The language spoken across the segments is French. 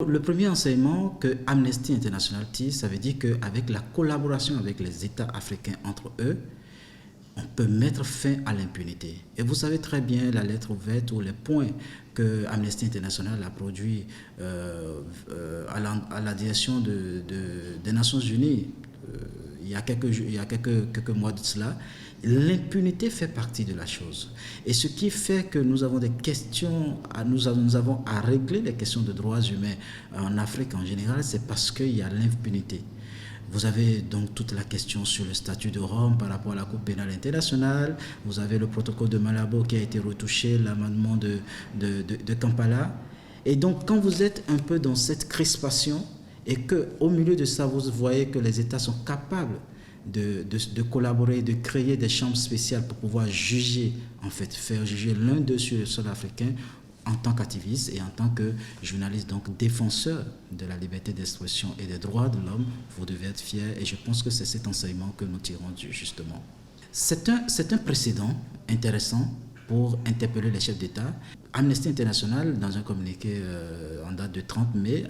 Le premier enseignement que Amnesty International tire, ça veut dire qu'avec la collaboration avec les États africains entre eux, on peut mettre fin à l'impunité. Et vous savez très bien la lettre ouverte ou les points que Amnesty International a produits à la direction des Nations Unies il y a quelques mois de cela. L'impunité fait partie de la chose. Et ce qui fait que nous avons des questions, nous avons à régler les questions de droits humains en Afrique en général, c'est parce qu'il y a l'impunité. Vous avez donc toute la question sur le statut de Rome par rapport à la Cour pénale internationale. Vous avez le protocole de Malabo qui a été retouché, l'amendement de Kampala. Et donc, quand vous êtes un peu dans cette crispation et qu'au milieu de ça, vous voyez que les États sont capables de collaborer, de créer des chambres spéciales pour pouvoir juger, en fait, faire juger l'un d'eux sur le sol africain, en tant qu'activiste et en tant que journaliste, donc défenseur de la liberté d'expression et des droits de l'homme, vous devez être fiers. Et je pense que c'est cet enseignement que nous tirons justement. C'est un précédent intéressant pour interpeller les chefs d'État. Amnesty International, dans un communiqué en date de 30 mai,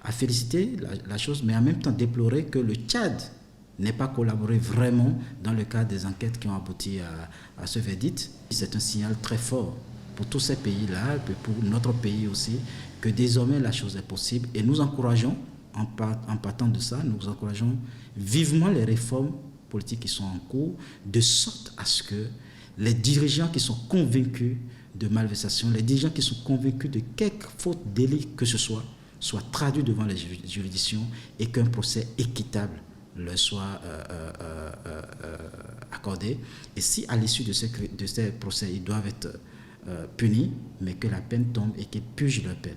a félicité la chose, mais en même temps déploré que le Tchad n'ait pas collaboré vraiment dans le cadre des enquêtes qui ont abouti à ce verdict. C'est un signal très fort pour tous ces pays-là, et pour notre pays aussi, que désormais la chose est possible. Et nous encourageons, en partant de ça, nous encourageons vivement les réformes politiques qui sont en cours, de sorte à ce que les dirigeants qui sont convaincus de malversation, les dirigeants qui sont convaincus de quelque faute, délit que ce soit, soient traduits devant les juridictions et qu'un procès équitable leur soit accordé. Et si à l'issue de ces procès, ils doivent être punis, mais que la peine tombe et qu'ils purgent leur peine.